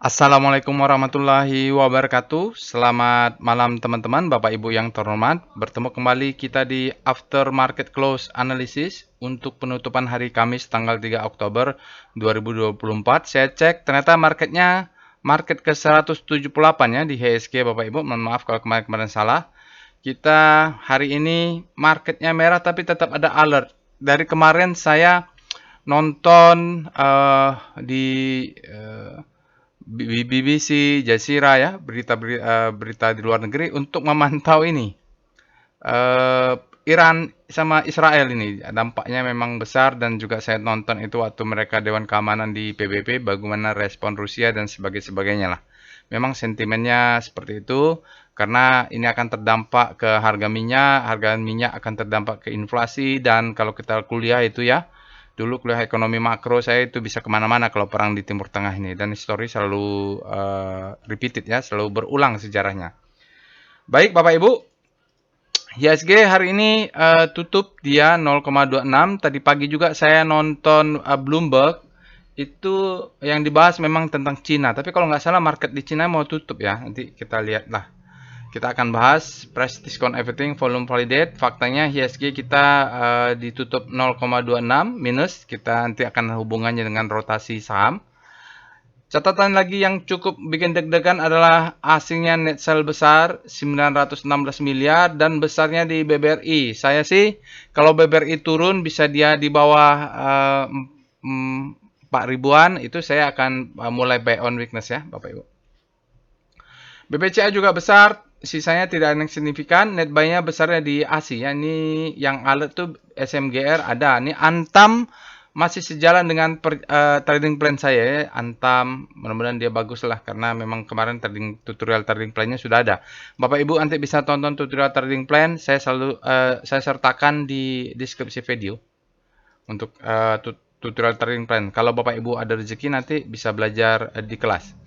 Assalamualaikum warahmatullahi wabarakatuh. Selamat malam teman-teman, Bapak Ibu yang terhormat. Bertemu kembali kita di After Market Close Analysis untuk penutupan hari Kamis tanggal 3 Oktober 2024. Saya cek ternyata market ke 178 ya di HSG Bapak Ibu. Mohon maaf kalau kemarin-kemarin salah. Kita hari ini marketnya merah tapi tetap ada alert. Dari kemarin saya nonton di BBC, Jazeera ya, berita di luar negeri untuk memantau ini. eh, Iran sama Israel ini dampaknya memang besar dan juga saya nonton itu waktu mereka Dewan Keamanan di PBB bagaimana respon Rusia dan sebagainya lah. Memang sentimennya seperti itu karena ini akan terdampak ke harga minyak akan terdampak ke inflasi dan kalau kita kuliah itu ya, dulu kuliah ekonomi makro saya itu bisa kemana-mana kalau perang di Timur Tengah ini dan histori selalu repeated ya, selalu berulang sejarahnya. Baik Bapak Ibu, IHSG hari ini tutup dia 0,26. Tadi pagi juga saya nonton Bloomberg. Itu yang dibahas memang tentang Cina. Tapi kalau nggak salah market di Cina mau tutup ya. Nanti kita lihat lah. Kita akan bahas price discount everything volume validate. Faktanya IHSG kita ditutup 0,26 minus. Kita nanti akan hubungannya dengan rotasi saham. Catatan lagi yang cukup bikin deg-degan adalah asingnya net sale besar 916 miliar dan besarnya di BBRI. Saya sih kalau BBRI turun bisa dia di bawah 4 ribuan itu saya akan mulai buy on weakness ya Bapak Ibu. BBCA juga besar, sisanya tidak ada yang signifikan. Net buy-nya besarnya di ASI ya. Ini yang alert tuh SMGR ada. Ini Antam masih sejalan dengan trading plan saya ya. Antam mudah-mudahan dia bagus lah karena memang kemarin tutorial trading plan-nya sudah ada. Bapak Ibu nanti bisa tonton tutorial trading plan. Saya sertakan di deskripsi video untuk tutorial trading plan. Kalau Bapak Ibu ada rezeki nanti bisa belajar di kelas.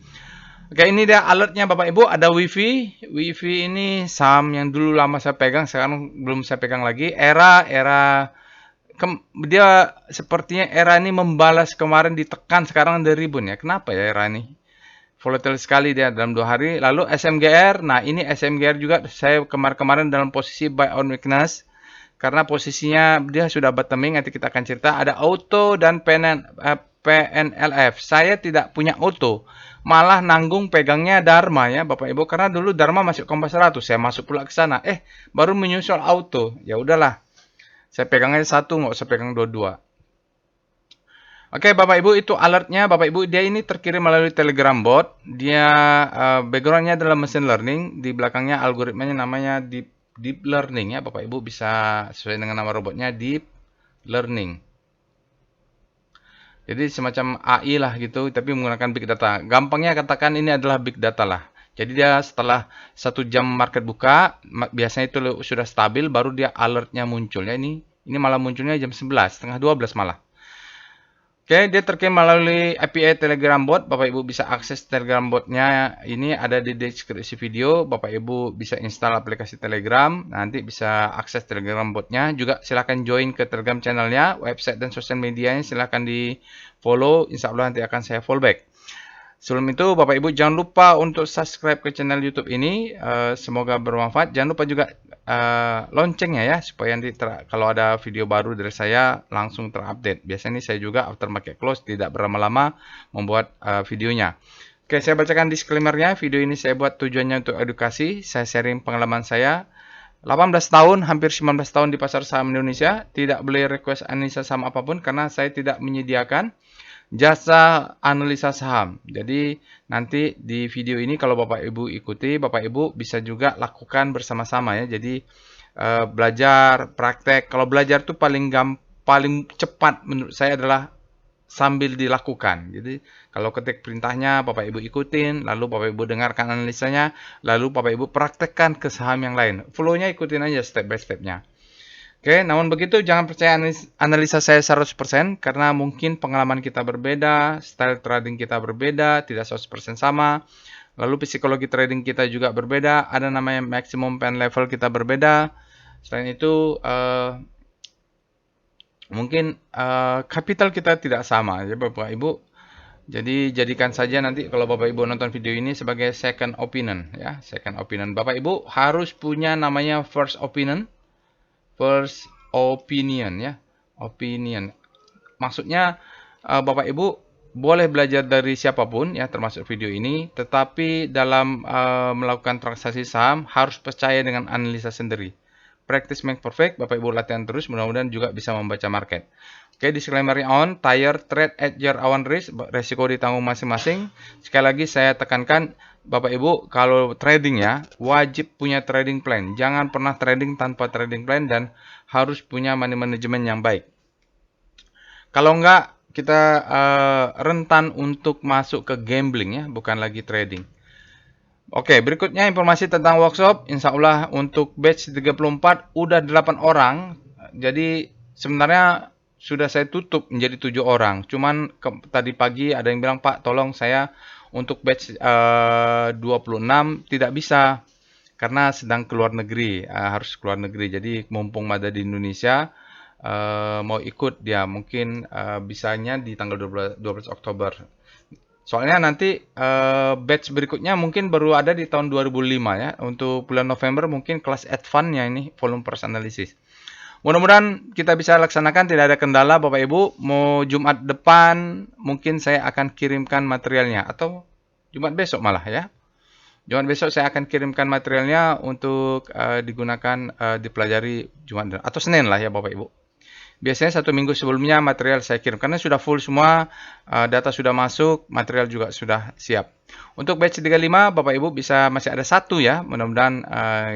Oke, ini dia alertnya Bapak Ibu, ada WiFi. WiFi ini saham yang dulu lama saya pegang, sekarang belum saya pegang lagi. Dia sepertinya era ini membalas kemarin ditekan, sekarang ada ribun ya. Kenapa ya era ini? Volatile sekali dia dalam 2 hari. Lalu SMGR, nah ini SMGR juga saya kemarin dalam posisi buy on weakness. Karena posisinya dia sudah bottoming, nanti kita akan cerita. Ada auto dan PNLF. Saya tidak punya auto. Malah nanggung pegangnya Dharma ya Bapak Ibu. Karena dulu Dharma masuk Kompas 100. Saya masuk pula ke sana. Baru menyusul auto. Ya udahlah. Saya pegangnya satu, nggak usah pegang dua-dua. Oke Bapak Ibu, itu alertnya. Bapak Ibu, dia ini terkirim melalui Telegram bot. Dia backgroundnya adalah machine learning. Di belakangnya algoritmanya namanya deep learning ya. Bapak Ibu bisa sesuai dengan nama robotnya deep learning. Jadi semacam AI lah gitu, tapi menggunakan big data. Gampangnya katakan ini adalah big data lah. Jadi dia setelah 1 jam market buka, biasanya itu sudah stabil, baru dia alertnya muncul. Ya ini malah munculnya jam 11, setengah 12 malah. Oke, dia terkirim melalui API Telegram bot. Bapak Ibu bisa akses Telegram botnya. Ini ada di deskripsi video. Bapak Ibu bisa install aplikasi Telegram. Nanti bisa akses Telegram botnya. Juga silahkan join ke Telegram channelnya, website dan sosial medianya. Silahkan di follow. Insya Allah nanti akan saya follow back. Sebelum itu, Bapak Ibu jangan lupa untuk subscribe ke channel YouTube ini. Semoga bermanfaat. Jangan lupa juga loncengnya ya, supaya nanti kalau ada video baru dari saya langsung terupdate. Biasanya saya juga after market close tidak berlama-lama membuat videonya. Oke, saya bacakan disclaimer-nya. Video ini saya buat tujuannya untuk edukasi. Saya sharing pengalaman saya. 18 tahun, hampir 19 tahun di pasar saham Indonesia. Tidak boleh request analisa saham apapun karena saya tidak menyediakan jasa analisa saham. Jadi nanti di video ini kalau Bapak Ibu ikuti, Bapak Ibu bisa juga lakukan bersama-sama ya. Jadi belajar, praktek. Kalau belajar tuh paling cepat menurut saya adalah sambil dilakukan. Jadi kalau ketik perintahnya Bapak Ibu ikutin, lalu Bapak Ibu dengarkan analisanya, lalu Bapak Ibu praktekkan ke saham yang lain. Flow-nya ikutin aja step by step-nya. Oke, namun begitu jangan percaya analisa saya 100% karena mungkin pengalaman kita berbeda, style trading kita berbeda, tidak 100% sama. Lalu psikologi trading kita juga berbeda, ada namanya maximum pen level kita berbeda. Selain itu mungkin kapital kita tidak sama ya Bapak Ibu. Jadi jadikan saja nanti kalau Bapak Ibu nonton video ini sebagai second opinion ya, second opinion. Bapak Ibu harus punya namanya first opinion, ya, opinion. Maksudnya Bapak Ibu boleh belajar dari siapapun ya, termasuk video ini, tetapi dalam melakukan transaksi saham harus percaya dengan analisa sendiri. Practice make perfect, Bapak Ibu latihan terus, mudah-mudahan juga bisa membaca market. Oke, disclaimer on, trade at your own risk, resiko ditanggung masing-masing. Sekali lagi saya tekankan, Bapak Ibu, kalau trading ya, wajib punya trading plan. Jangan pernah trading tanpa trading plan dan harus punya money management yang baik. Kalau enggak, kita rentan untuk masuk ke gambling ya, bukan lagi trading. Oke, berikutnya informasi tentang workshop. Insya Allah untuk batch 34 udah 8 orang. Jadi sebenarnya sudah saya tutup menjadi 7 orang. Cuman tadi pagi ada yang bilang, Pak, tolong saya untuk batch 26 tidak bisa. Karena sedang keluar negeri, harus keluar negeri. Jadi mumpung ada di Indonesia, mau ikut dia. Mungkin bisanya di tanggal 12 Oktober. Soalnya nanti batch berikutnya mungkin baru ada di tahun 2005 ya. Untuk bulan November mungkin kelas advance-nya ini volume price analysis. Mudah-mudahan kita bisa laksanakan, tidak ada kendala Bapak Ibu. Mau Jumat depan mungkin saya akan kirimkan materialnya, atau Jumat besok malah ya. Jumat besok saya akan kirimkan materialnya untuk digunakan dipelajari Jumat atau Senin lah ya Bapak Ibu. Biasanya 1 minggu sebelumnya material saya kirim karena sudah full semua, data sudah masuk, material juga sudah siap. Untuk batch 35 Bapak Ibu bisa masih ada satu ya, mudah-mudahan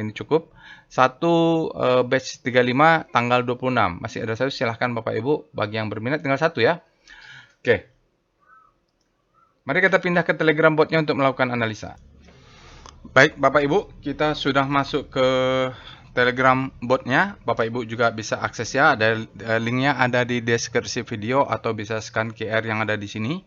ini cukup. Satu batch 35 tanggal 26 masih ada satu, silahkan Bapak Ibu bagi yang berminat tinggal satu ya. Oke. Mari kita pindah ke Telegram botnya untuk melakukan analisa. Baik Bapak Ibu, kita sudah masuk ke Telegram botnya. Bapak Ibu juga bisa akses ya, ada linknya ada di deskripsi video atau bisa scan QR yang ada di sini.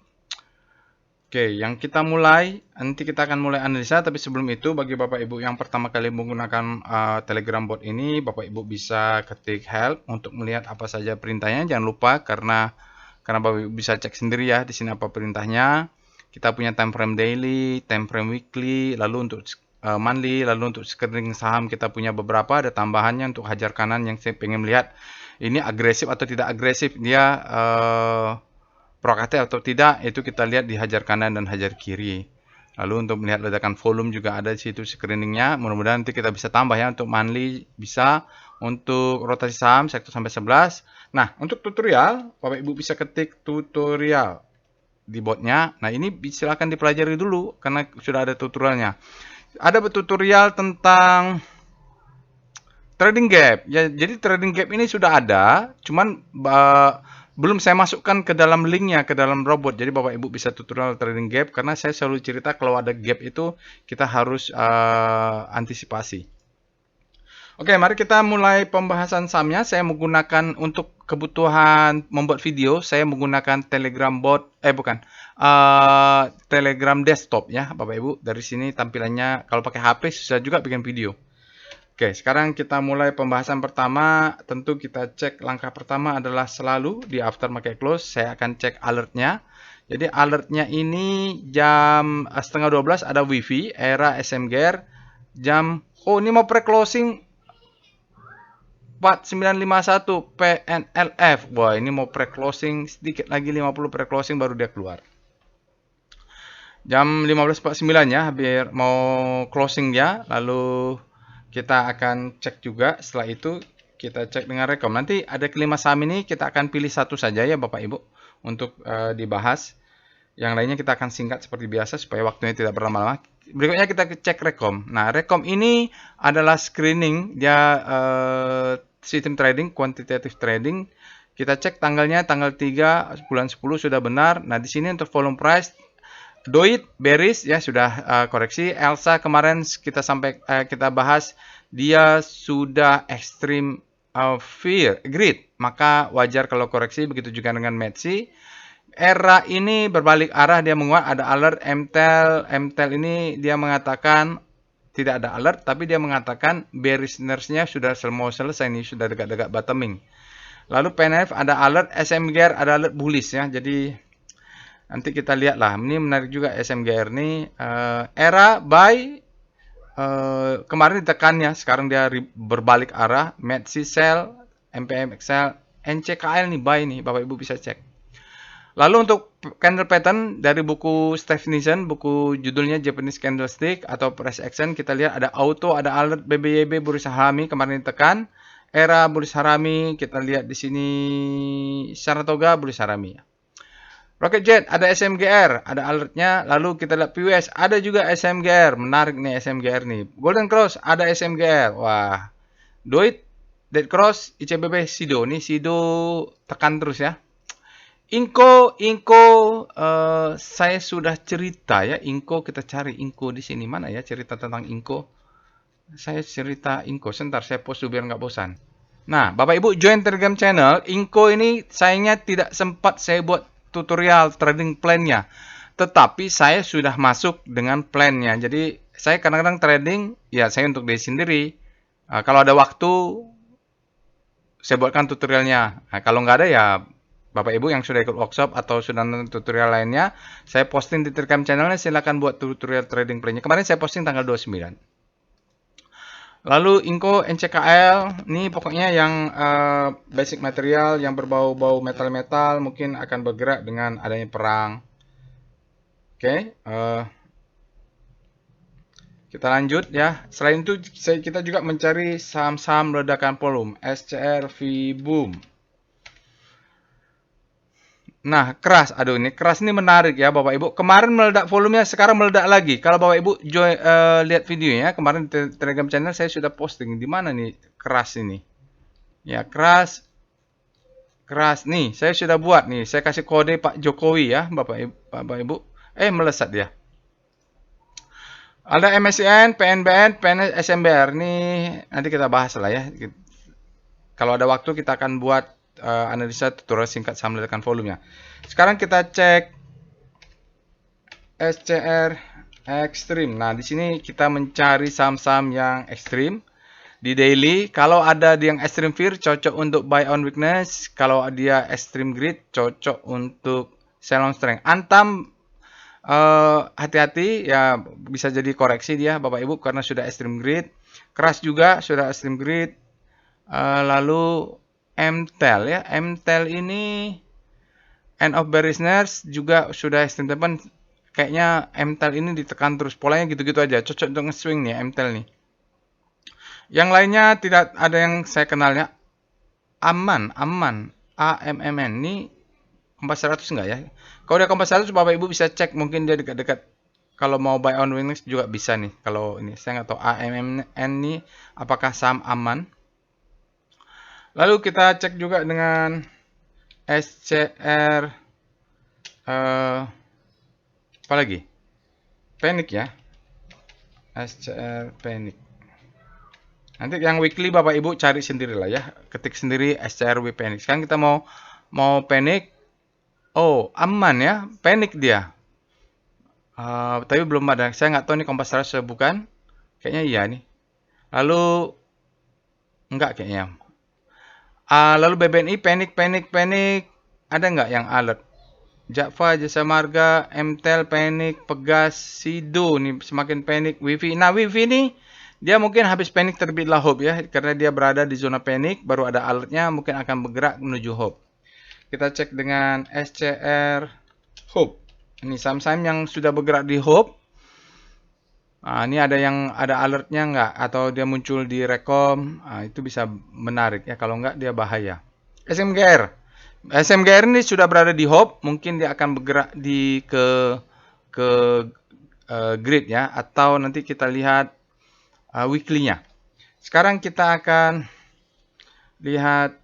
Oke, yang kita mulai, nanti kita akan mulai analisa, tapi sebelum itu bagi Bapak Ibu yang pertama kali menggunakan Telegram bot ini, Bapak Ibu bisa ketik help untuk melihat apa saja perintahnya. Jangan lupa karena Bapak Ibu bisa cek sendiri ya di sini apa perintahnya. Kita punya time frame daily, time frame weekly, lalu untuk monthly, lalu untuk screening saham kita punya beberapa, ada tambahannya untuk hajar kanan yang saya pengen melihat ini agresif atau tidak agresif, dia proaktif atau tidak, itu kita lihat di hajar kanan dan hajar kiri. Lalu untuk melihat ledakan volume juga ada di situ screeningnya. Mudah-mudahan nanti kita bisa tambah ya, untuk monthly bisa, untuk rotasi saham sektor sampai 11. Nah, untuk tutorial, Bapak Ibu bisa ketik tutorial di botnya. Nah, ini silakan dipelajari dulu karena sudah ada tutorialnya. Ada tutorial tentang trading gap. Ya, jadi trading gap ini sudah ada, cuman belum saya masukkan ke dalam linknya, ke dalam robot. Jadi Bapak Ibu bisa tutorial trading gap, karena saya selalu cerita kalau ada gap itu kita harus antisipasi. Oke, mari kita mulai pembahasan sahamnya. Saya menggunakan untuk kebutuhan membuat video, saya menggunakan Telegram bot, Telegram desktop ya Bapak Ibu. Dari sini tampilannya, kalau pakai HP susah juga bikin video. Oke, sekarang kita mulai pembahasan pertama. Tentu kita cek langkah pertama adalah selalu di after market close. Saya akan cek alertnya. Jadi alertnya ini jam setengah 12 ada wifi, era SM Gear. Ini mau pre-closing 4951 PNLF. Wah, ini mau pre-closing sedikit lagi, 50 pre-closing baru dia keluar. Jam 15.49 ya, hampir mau closing ya. Lalu kita akan cek juga, setelah itu kita cek dengan rekom. Nanti ada kelima saham ini kita akan pilih satu saja ya Bapak Ibu untuk dibahas. Yang lainnya kita akan singkat seperti biasa supaya waktunya tidak berlama-lama. Berikutnya kita cek rekom. Nah, rekom ini adalah screening, dia sistem trading, quantitative trading. Kita cek tanggalnya, tanggal 3 bulan 10 sudah benar. Nah, di sini untuk volume price Doit bearish ya, sudah koreksi. Elsa kemarin kita bahas, dia sudah extreme fear greed, maka wajar kalau koreksi. Begitu juga dengan Metsi. Era ini berbalik arah, dia menguat, ada alert. MTEL ini dia mengatakan tidak ada alert, tapi dia mengatakan bearishness-nya sudah mau selesai, ini sudah dekat-dekat bottoming. Lalu PNF ada alert, SM Gear ada alert bullish ya. Jadi Nanti kita lihat lah. Ini menarik juga SMGR nih. Era buy kemarin ditekannya, sekarang dia berbalik arah. MACD sell, MPM Excel, NCKL nih buy nih, Bapak Ibu bisa cek. Lalu untuk candle pattern dari buku Stephenson, buku judulnya Japanese Candlestick atau Price Action, kita lihat ada auto, ada alert BBYB Bursa Harami kemarin ditekan, era Bursa Harami, kita lihat di sini Saratoga Bursa Harami. Rocket Jet ada SMGR, ada alertnya. Lalu kita lihat PWS ada juga SMGR, menarik nih SMGR nih. Golden Cross ada SMGR, wah. Doit, Dead Cross, ICBP, Sido, nih Sido tekan terus ya. Inco, saya sudah cerita ya. Inco, kita cari Inco di sini. Mana ya cerita tentang Inco? Saya cerita Inco. Sebentar, saya post dulu biar nggak bosan. Nah, Bapak Ibu join Telegram channel. Inco ini sayangnya tidak sempat saya buat tutorial trading plan-nya. Tetapi saya sudah masuk dengan plan-nya. Jadi, saya kadang-kadang trading, ya saya untuk diri sendiri. Kalau ada waktu, saya buatkan tutorialnya. Nah, kalau nggak ada ya Bapak Ibu yang sudah ikut workshop atau sudah nonton tutorial lainnya, saya posting di Telegram channelnya, silakan buat tutorial trading plan-nya. Kemarin saya posting tanggal 29. Lalu Inco NCKL, ini pokoknya yang basic material yang berbau-bau metal-metal mungkin akan bergerak dengan adanya perang. Oke, kita lanjut ya. Selain itu kita juga mencari saham-saham ledakan volume, SCR, VBoom. Nah, keras. Aduh, ini keras ini menarik ya Bapak Ibu. Kemarin meledak volumenya, sekarang meledak lagi. Kalau Bapak Ibu lihat videonya, kemarin di Telegram channel saya sudah posting. Di mana nih keras ini? Ya, keras. Keras. Nih, saya sudah buat nih. Saya kasih kode Pak Jokowi ya, Bapak Ibu. Melesat dia. Ada MSCN, PNBN, PNS, SMBR. Nih, nanti kita bahas lah ya. Kalau ada waktu kita akan buat analisa tutorial singkat saham ledakan volumenya. Sekarang kita cek SCR Extreme. Nah, di sini kita mencari saham-saham yang ekstrim di daily. Kalau ada yang extreme fear cocok untuk buy on weakness. Kalau dia extreme greed cocok untuk sell on strength. Antam hati-hati ya, bisa jadi koreksi dia Bapak Ibu karena sudah extreme greed. Keras juga sudah extreme greed. Lalu MTEL ya, MTEL ini end of bearishness juga sudah extreme teman. Kayaknya MTEL ini ditekan terus, polanya gitu-gitu aja, cocok untuk nge-swing nih MTEL nih. Yang lainnya tidak ada yang saya kenalnya. Aman, AMMN ini kompas 100 enggak ya? Kalau udah kompas 100 Bapak Ibu bisa cek, mungkin dia dekat-dekat. Kalau mau buy on weakness juga bisa nih. Kalau ini saya nggak tahu AMMN ini apakah saham aman. Lalu kita cek juga dengan SCR apa lagi? Panic ya. SCR Panic. Nanti yang weekly Bapak Ibu cari sendiri lah ya. Ketik sendiri SCR Panic. Sekarang kita mau Panic. Oh, aman ya. Panic dia. Tapi belum ada. Saya nggak tahu nih kompas 100 bukan. Kayaknya iya nih. Lalu enggak kayaknya. Lalu BBNI panic. Ada nggak yang alert? Java, Jasa Marga, MTEL panic, Pegas, Sido nih semakin panic. Wifi. Nah, Wifi ini dia mungkin habis panic terbitlah Hope ya, karena dia berada di zona panic, baru ada alertnya, mungkin akan bergerak menuju Hope. Kita cek dengan SCR Hope. Ini saham-saham yang sudah bergerak di Hope. Ini ada yang ada alertnya nggak, atau dia muncul di Rekom, itu bisa menarik ya. Kalau nggak dia bahaya. SMGR ini sudah berada di Hope, mungkin dia akan bergerak ke grid ya, atau nanti kita lihat weekly-nya. Sekarang kita akan lihat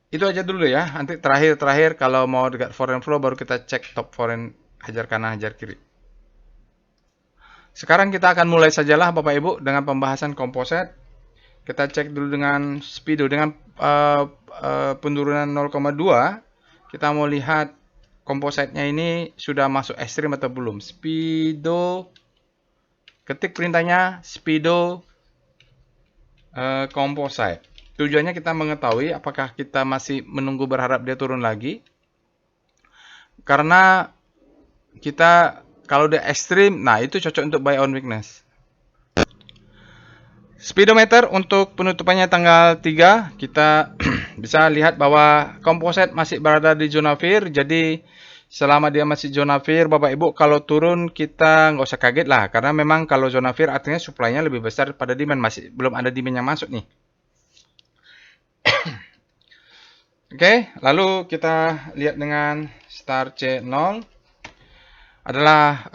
itu aja dulu ya. Nanti terakhir kalau mau dekat foreign flow baru kita cek top foreign hajar kanan hajar kiri. Sekarang kita akan mulai sajalah Bapak Ibu dengan pembahasan komposit. Kita cek dulu dengan Speedo dengan penurunan 0,2. Kita mau lihat kompositnya ini sudah masuk ekstrim atau belum. Speedo, ketik perintahnya Speedo komposit. Tujuannya kita mengetahui apakah kita masih menunggu berharap dia turun lagi. karena kita kalau dia ekstrim, nah itu cocok untuk buy on weakness. Speedometer untuk penutupannya tanggal 3, kita bisa lihat bahwa komposit masih berada di zona fear. Jadi selama dia masih zona fear, Bapak Ibu, kalau turun kita nggak usah kaget lah, karena memang kalau zona fear artinya supply-nya lebih besar pada demand, masih belum ada demand yang masuk nih. Oke, lalu kita lihat dengan star C0 adalah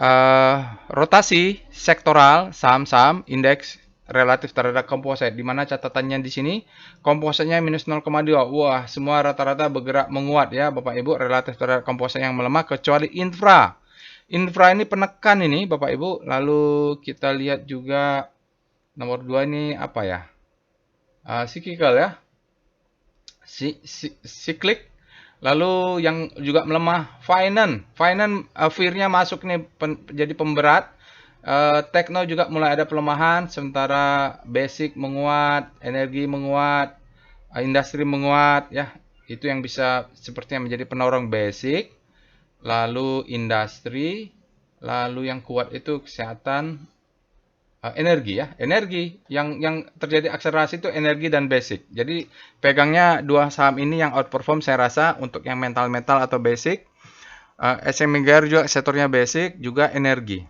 rotasi sektoral saham-saham indeks relatif terhadap komposit, di mana catatannya di sini kompositnya minus 0,2. Wah, semua rata-rata bergerak menguat ya Bapak Ibu, relatif terhadap komposit yang melemah kecuali infra. Infra ini penekan ini Bapak Ibu. Lalu kita lihat juga nomor 2 ini apa ya? Cyclical ya. Cyclic. Lalu yang juga melemah, finance fear-nya masuk nih jadi pemberat. Tekno juga mulai ada pelemahan, sementara basic menguat, energi menguat, industri menguat ya. Itu yang bisa sepertinya menjadi penorong basic. Lalu industri, lalu yang kuat itu kesehatan, energi ya, energi yang terjadi akselerasi itu energi dan basic. Jadi pegangnya dua saham ini yang outperform saya rasa untuk yang mental atau basic. SMGR juga sektornya basic, juga energi.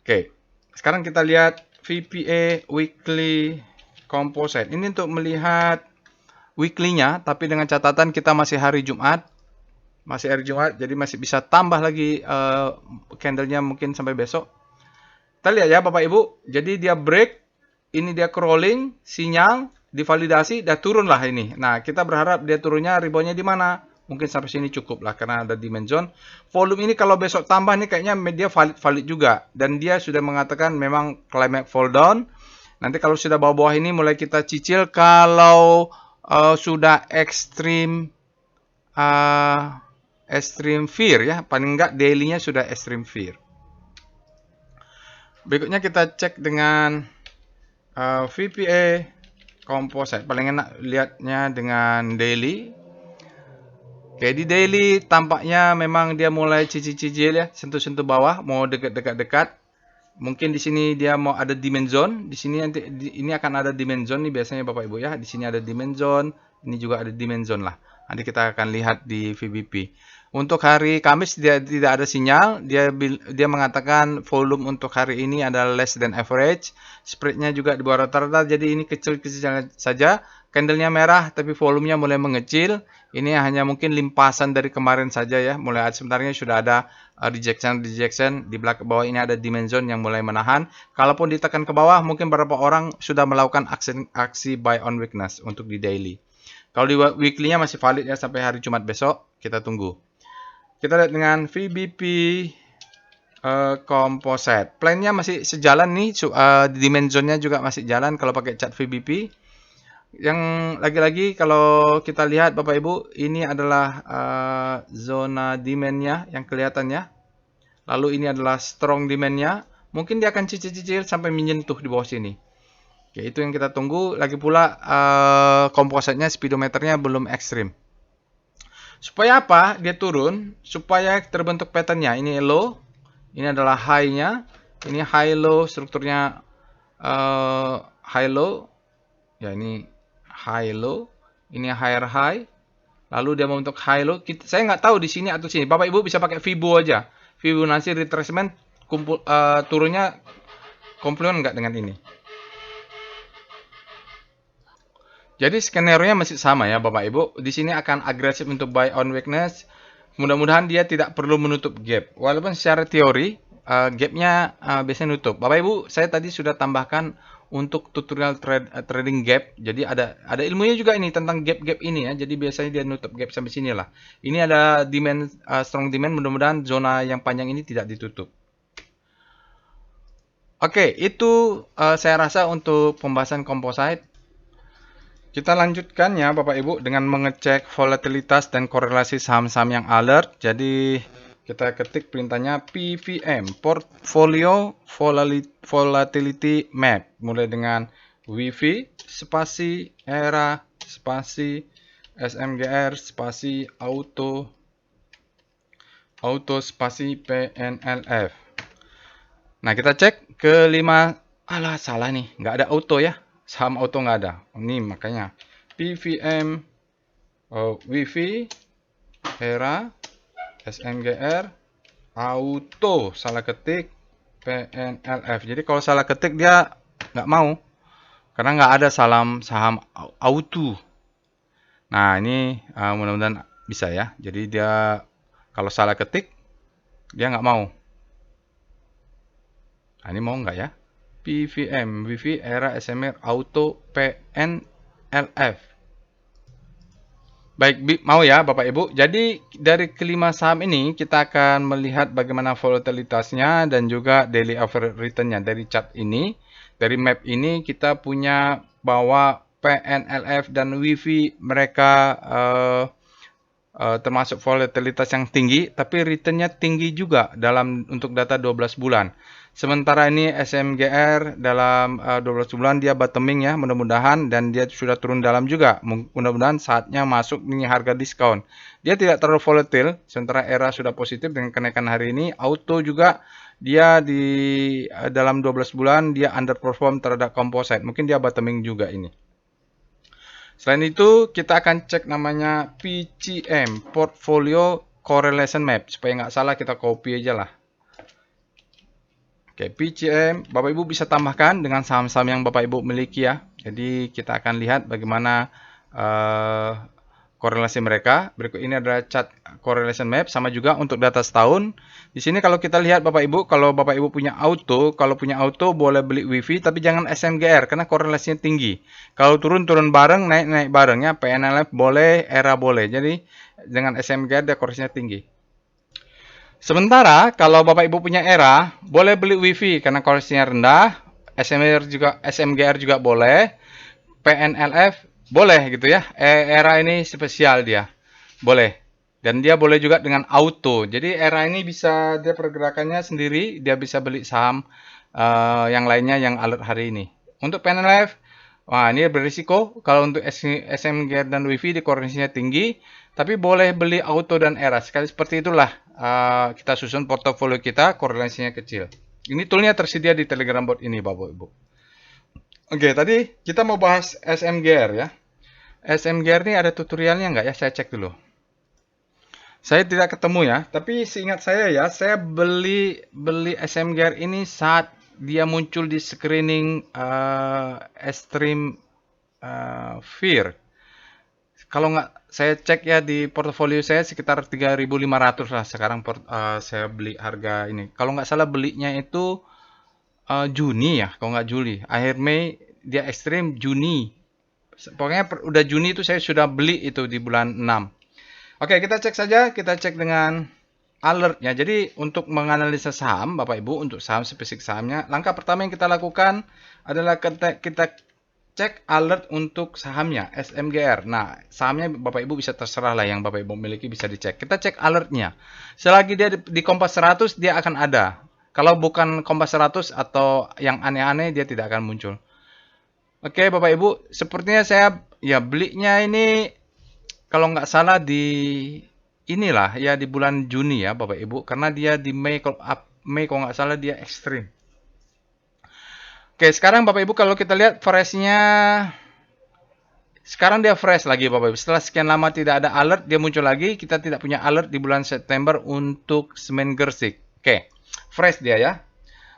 Oke, sekarang kita lihat VPA Weekly Composite. Ini untuk melihat weekly-nya, tapi dengan catatan kita masih hari Jumat. Masih hari Jumat, jadi masih bisa tambah lagi candle-nya mungkin sampai besok. Kita lihat ya Bapak Ibu, jadi dia break, ini dia crawling, sinyal, divalidasi, dan turun lah ini. Nah, kita berharap dia turunnya reboundnya di mana? Mungkin sampai sini cukup lah, karena ada demand zone. Volume ini kalau besok tambah nih, kayaknya media valid juga. Dan dia sudah mengatakan memang climate fall down. Nanti kalau sudah bawah-bawah ini, mulai kita cicil kalau sudah extreme fear ya. Paling enggak daily-nya sudah extreme fear. Berikutnya kita cek dengan VPA Composite. Paling enak lihatnya dengan daily. Oke, di daily tampaknya memang dia mulai cicil-cicil ya, sentuh-sentuh bawah, mau dekat-dekat. Mungkin di sini dia mau ada demand zone. Di sini nanti ini akan ada demand zone nih biasanya Bapak Ibu ya. Di sini ada demand zone, ini juga ada demand zone lah. Nanti kita akan lihat di VBP. Untuk hari Kamis dia tidak ada sinyal. Dia mengatakan volume untuk hari ini adalah less than average. Spreadnya juga di bawah rata-rata. Jadi ini kecil-kecil saja. Candlenya merah tapi volumenya mulai mengecil. Ini hanya mungkin limpasan dari kemarin saja ya. Mulai sebenarnya sudah ada rejection di belakang bawah ini ada demand zone yang mulai menahan. Kalaupun ditekan ke bawah, mungkin beberapa orang sudah melakukan aksi buy on weakness untuk di daily. Kalau di weekly-nya masih valid ya sampai hari Jumat besok, kita tunggu. Kita lihat dengan VBP Composite. Plan-nya masih sejalan nih, demand zone-nya juga masih jalan kalau pakai chart VBP. Yang lagi-lagi kalau kita lihat Bapak Ibu, ini adalah zona demand-nya yang kelihatannya. Lalu ini adalah strong demand-nya. Mungkin dia akan cicil-cicil sampai menyentuh di bawah sini. Oke, itu yang kita tunggu. Lagi pula kompositnya, speedometernya belum ekstrim. Supaya apa? Dia turun. Supaya terbentuk pattern-nya. Ini low. Ini adalah high-nya. Ini high low. Strukturnya high low. Ya, ini high low. Ini higher high. Lalu dia membentuk high low. Saya nggak tahu di sini atau sini. Bapak Ibu bisa pakai Fibo aja. Fibonacci retracement turunnya komplement nggak dengan ini. Jadi skenario-nya masih sama ya Bapak Ibu. Di sini akan agresif untuk buy on weakness. Mudah-mudahan dia tidak perlu menutup gap. Walaupun secara teori gap-nya biasanya nutup. Bapak Ibu, saya tadi sudah tambahkan untuk tutorial trading gap. Jadi ada ilmunya juga ini tentang gap-gap ini ya. Jadi biasanya dia nutup gap sampai sini lah. Ini ada demand strong demand, mudah-mudahan zona yang panjang ini tidak ditutup. Oke, itu saya rasa untuk pembahasan composite. Kita lanjutkan ya Bapak Ibu dengan mengecek volatilitas dan korelasi saham-saham yang alert. Jadi kita ketik perintahnya PVM, Portfolio Volatility Map. Mulai dengan WIFI, spasi, ERA, spasi, SMGR, spasi, Auto, auto spasi PNLF. Nah, kita cek ke 5. Alah, salah nih. Nggak ada auto ya. Saham auto nggak ada. Ini makanya. PVM, Wifi, Era, SMGR, auto. Salah ketik, PNLF. Jadi kalau salah ketik dia nggak mau. Karena nggak ada saham auto. Nah, ini mudah-mudahan bisa ya. Jadi dia kalau salah ketik, dia nggak mau. Nah, ini mau nggak ya? PVM, Wifi, Era, SMR, Auto, PNLF. Baik, mau ya Bapak Ibu. Jadi dari kelima saham ini kita akan melihat bagaimana volatilitasnya dan juga daily average return-nya. Dari chart ini, dari map ini kita punya bahwa PNLF dan Wifi mereka termasuk volatilitas yang tinggi, tapi return-nya tinggi juga untuk data 12 bulan. Sementara ini SMGR dalam 12 bulan dia bottoming ya, mudah-mudahan, dan dia sudah turun dalam juga. Mudah-mudahan saatnya masuk ini harga diskon. Dia tidak terlalu volatil, sementara Era sudah positif dengan kenaikan hari ini. Auto juga dia dalam 12 bulan dia underperform terhadap composite. Mungkin dia bottoming juga ini. Selain itu, kita akan cek namanya PCM, Portfolio Correlation Map. Supaya nggak salah, kita copy aja lah. Oke, PCM, Bapak Ibu bisa tambahkan dengan saham-saham yang Bapak Ibu miliki ya. Jadi, kita akan lihat bagaimana korelasi mereka. Berikut ini adalah chart correlation map, sama juga untuk data setahun. Di sini kalau kita lihat Bapak Ibu, kalau Bapak Ibu punya auto, boleh beli Wifi, tapi jangan SMGR karena korelasinya tinggi. Kalau turun bareng, naik bareng ya. PNLF boleh, Era boleh. Jadi dengan SMGR dia korelasinya tinggi. Sementara kalau Bapak Ibu punya Era, boleh beli Wifi karena korelasinya rendah. SMGR juga boleh. PNLF boleh gitu ya. Era ini spesial dia. Boleh. Dan dia boleh juga dengan auto. Jadi Era ini bisa dia pergerakannya sendiri, dia bisa beli saham yang lainnya yang alert hari ini. Untuk PNLF, wah ini berisiko. Kalau untuk SMG dan Wifi di korelasinya tinggi, tapi boleh beli auto dan Era. Sekali seperti itulah kita susun portofolio kita, korelasinya kecil. Ini toolnya tersedia di Telegram bot ini Bapak Ibu. Oke, tadi kita mau bahas SMGR ya. SMGR ini ada tutorialnya nggak ya? Saya cek dulu. Saya tidak ketemu ya, tapi seingat saya ya, saya beli SMGR ini saat dia muncul di screening Extreme Fear. Kalau nggak, saya cek ya di portofolio saya sekitar 3.500 lah sekarang saya beli harga ini. Kalau nggak salah belinya itu Juni ya, kalau nggak Juli. Akhir Mei dia ekstrim, Juni. Pokoknya udah Juni itu saya sudah beli itu di bulan 6. Oke, kita cek saja. Kita cek dengan alertnya. Jadi untuk menganalisa saham, Bapak Ibu, untuk saham spesifik sahamnya, langkah pertama yang kita lakukan adalah kita cek alert untuk sahamnya, SMGR. Nah, sahamnya Bapak Ibu bisa terserah lah yang Bapak Ibu miliki bisa dicek. Kita cek alertnya. Selagi dia di Kompas 100, dia akan ada. Kalau bukan Kompas 100 atau yang aneh-aneh, dia tidak akan muncul. Oke, Bapak Ibu, sepertinya saya ya belinya ini kalau nggak salah di inilah ya di bulan Juni ya Bapak Ibu, karena dia di Mei kalau nggak salah dia ekstrim. Oke, sekarang Bapak Ibu kalau kita lihat freshnya, sekarang dia fresh lagi Bapak Ibu. Setelah sekian lama tidak ada alert, dia muncul lagi. Kita tidak punya alert di bulan September untuk semen Gersik. Oke, fresh dia ya.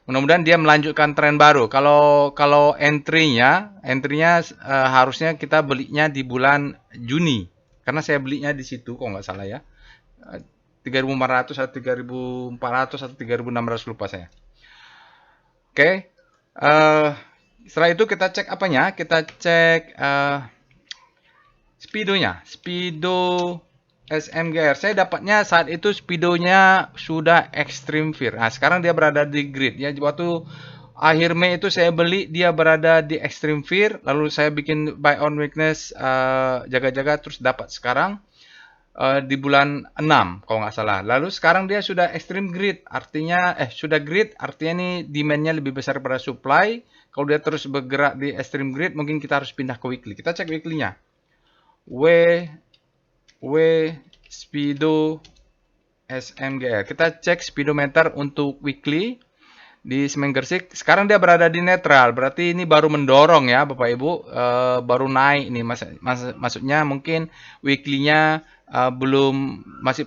Mudah-mudahan dia melanjutkan tren baru. Kalau entry-nya harusnya kita belinya di bulan Juni. Karena saya belinya di situ kok nggak salah ya. 3.400 atau 3.400 atau 3.600 lupa saya. Oke. Setelah itu kita cek apanya? Kita cek speedonya. Speedo SMGR. Saya dapatnya saat itu speedonya sudah extreme fear. Nah, sekarang dia berada di grid. Ya, waktu akhir Mei itu saya beli, dia berada di extreme fear. Lalu saya bikin buy on weakness, jaga-jaga, terus dapat sekarang di bulan 6 kalau nggak salah. Lalu sekarang dia sudah extreme grid. Artinya, sudah grid. Artinya nih demand-nya lebih besar daripada supply. Kalau dia terus bergerak di extreme grid, mungkin kita harus pindah ke weekly. Kita cek weekly-nya. W Speedo SMGR. Kita cek speedometer untuk weekly di Semen Gresik. Sekarang dia berada di netral, berarti ini baru mendorong ya Bapak Ibu, baru naik nih. Maksudnya mungkin weekly-nya belum masih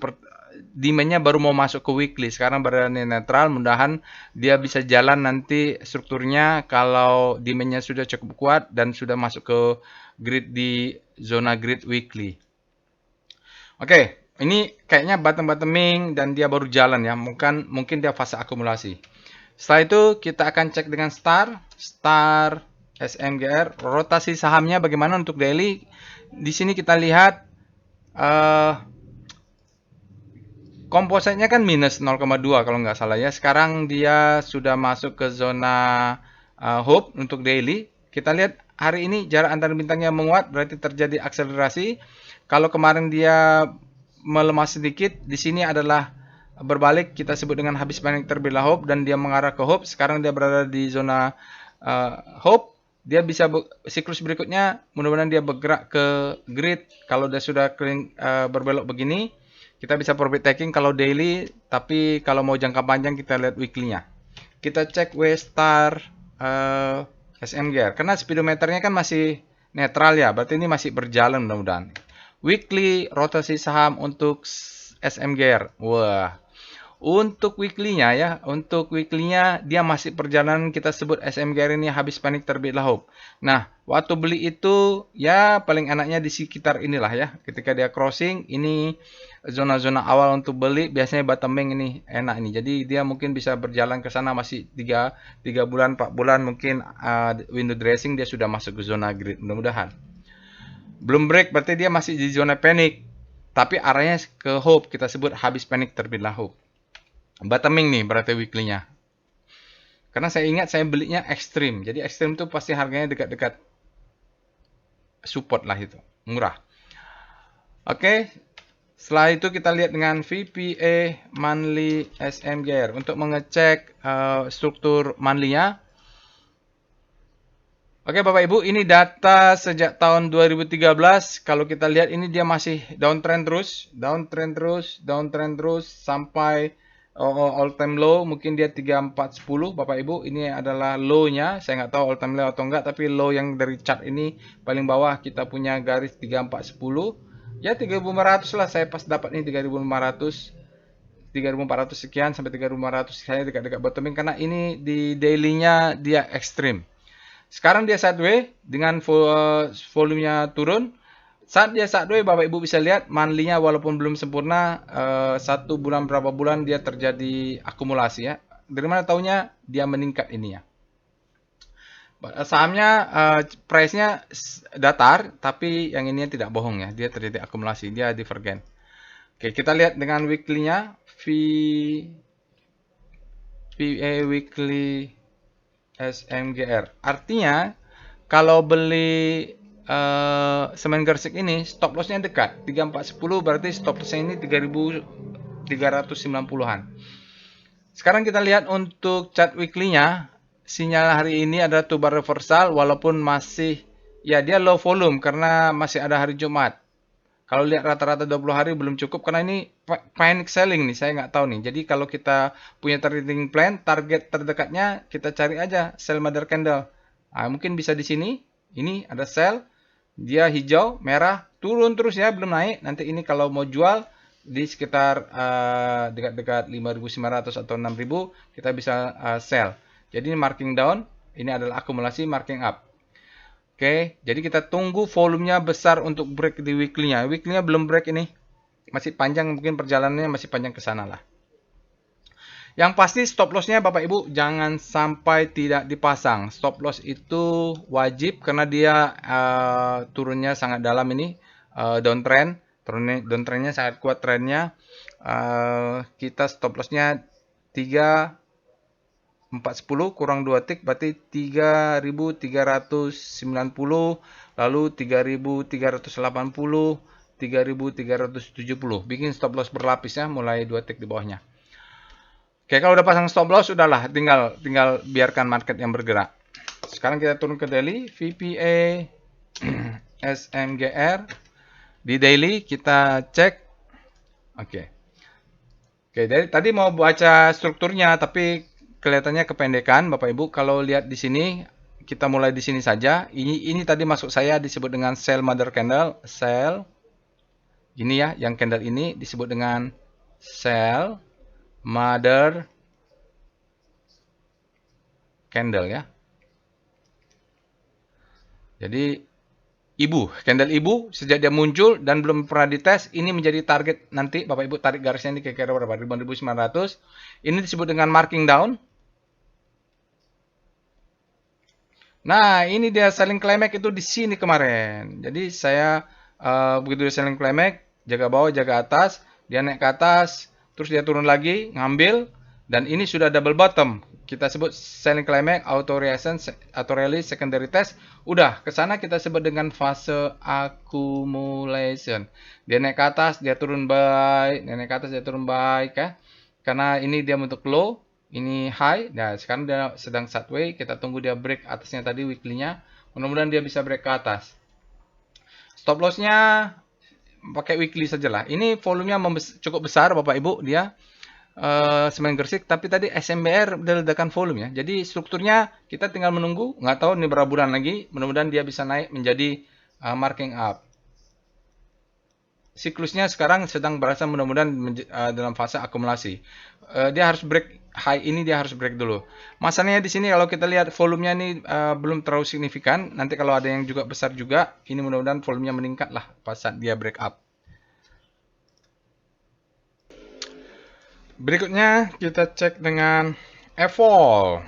demand-nya baru mau masuk ke weekly. Sekarang berada di netral, mudahan dia bisa jalan nanti strukturnya kalau demand-nya sudah cukup kuat dan sudah masuk ke grid di zona grid weekly. Oke, ini kayaknya bottoming dan dia baru jalan ya. Mungkin dia fase akumulasi. Setelah itu kita akan cek dengan Star SMGR. Rotasi sahamnya bagaimana untuk daily? Di sini kita lihat kompositnya kan minus 0,2 kalau nggak salah ya. Sekarang dia sudah masuk ke zona hope untuk daily. Kita lihat hari ini jarak antar bintangnya menguat, berarti terjadi akselerasi. Kalau kemarin dia melemah sedikit, di sini adalah berbalik, kita sebut dengan habis panik terbelah hope, dan dia mengarah ke hope. Sekarang dia berada di zona hope. Dia bisa siklus berikutnya, mudah-mudahan dia bergerak ke grid. Kalau dia sudah berbelok begini, kita bisa profit taking kalau daily, tapi kalau mau jangka panjang kita lihat weekly-nya. Kita cek W star SMGR, karena speedometernya kan masih netral ya, berarti ini masih berjalan mudah-mudahan. Weekly rotasi saham untuk SMGR. Wah, untuk weekly-nya ya, dia masih perjalanan, kita sebut SMGR ini habis panik terbitlah hope. Nah, waktu beli itu ya paling enaknya di sekitar inilah ya. Ketika dia crossing, ini zona-zona awal untuk beli, biasanya bottoming ini enak ini. Jadi dia mungkin bisa berjalan ke sana masih 3 bulan, 4 bulan mungkin window dressing dia sudah masuk ke zona grid mudah-mudahan. Belum break berarti dia masih di zona panic. Tapi arahnya ke hope, kita sebut habis panik terbitlah hope. Bottoming nih berarti weekly-nya. Karena saya ingat saya belinya ekstrim. Jadi ekstrim itu pasti harganya dekat-dekat support lah itu. Murah. Oke. Setelah itu kita lihat dengan VPA monthly SMGR. Untuk mengecek struktur monthly-nya. Oke Bapak Ibu, ini data sejak tahun 2013. Kalau kita lihat ini dia masih downtrend terus. Downtrend terus sampai all time low, mungkin dia 3410 Bapak Ibu. Ini adalah low-nya, saya nggak tahu all time low atau enggak, tapi low yang dari chart ini paling bawah kita punya garis 3410. Ya 3500 lah, saya pas dapat ini 3500 sekian sampai 3500, saya dekat-dekat bottoming karena ini di daily-nya dia ekstrim. Sekarang dia sideways dengan volumenya turun. Saat dia sideways, Bapak Ibu bisa lihat monthly-nya walaupun belum sempurna, 1 bulan berapa bulan dia terjadi akumulasi ya. Dari mana taunya? Dia meningkat ini ya. Sahamnya price-nya datar, tapi yang ini tidak bohong ya. Dia terjadi akumulasi, dia divergen. Oke, kita lihat dengan weekly-nya. VA weekly SMGR. Artinya kalau beli Semen Gresik ini stop lossnya dekat 3410, berarti stop lossnya ini 3390-an. Sekarang kita lihat untuk chart weekly-nya, sinyal hari ini adalah two bar reversal walaupun masih ya dia low volume karena masih ada hari Jumat. Kalau lihat rata-rata 20 hari belum cukup karena ini panic selling nih, saya nggak tahu nih. Jadi kalau kita punya trading plan, target terdekatnya kita cari aja sell mother candle. Mungkin bisa di sini. Ini ada sell, dia hijau, merah, turun terus ya, belum naik. Nanti ini kalau mau jual di sekitar dekat-dekat 5.900 atau 6.000 kita bisa sell. Jadi ini marking down, ini adalah akumulasi marking up. Oke, jadi kita tunggu volumenya besar untuk break di weekly-nya. Weekly-nya belum break ini. Masih panjang, mungkin perjalanannya masih panjang ke sana lah. Yang pasti stop loss-nya Bapak Ibu jangan sampai tidak dipasang. Stop loss itu wajib karena dia turunnya sangat dalam ini. Downtrend. Downtrend-nya sangat kuat trennya. Kita stop loss-nya 410 kurang 2 tick berarti 3390, lalu 3380, 3370. Bikin stop loss berlapis ya, mulai 2 tick di bawahnya. Oke, kalau udah pasang stop loss udahlah, tinggal biarkan market yang bergerak. Sekarang kita turun ke daily, VPA SMGR. Di daily kita cek. Oke. Oke, jadi tadi mau baca strukturnya, tapi kelihatannya kependekan, Bapak Ibu. Kalau lihat di sini, kita mulai di sini saja. Ini tadi masuk saya disebut dengan cell mother candle, cell. Ini ya, yang candle ini disebut dengan cell mother candle ya. Jadi candle ibu sejak dia muncul dan belum pernah dites, ini menjadi target nanti Bapak Ibu tarik garisnya ini kira-kira berapa? 5.900. Ini disebut dengan marking down. Nah, ini dia selling climax itu di sini kemarin. Jadi saya begitu dia selling climax, jaga bawah, jaga atas, dia naik ke atas, terus dia turun lagi, ngambil, dan ini sudah double bottom. Kita sebut selling climax, auto reaction, atau rally, secondary test. Udah, ke sana kita sebut dengan fase accumulation. Dia naik ke atas, dia turun buy, dia naik ke atas, dia turun buy, ya. Karena ini dia bentuk low, ini high. Nah, sekarang dia sedang sideways. Kita tunggu dia break atasnya tadi weekly-nya. Mudah-mudahan dia bisa break ke atas. Stop loss-nya pakai weekly sajalah. Ini volumenya cukup besar Bapak Ibu, dia semakin gersik, tapi tadi SMBR udah ledakan volume ya. Jadi strukturnya kita tinggal menunggu, nggak tahu ini berapa bulan lagi. Mudah-mudahan dia bisa naik menjadi marking up. Siklusnya sekarang sedang berasa mudah-mudahan dalam fase akumulasi. Dia harus break high ini, dia harus break dulu. Masalahnya di sini kalau kita lihat volumenya ini belum terlalu signifikan. Nanti kalau ada yang juga besar juga, ini mudah-mudahan volumenya meningkat lah pas saat dia break up. Berikutnya kita cek dengan evol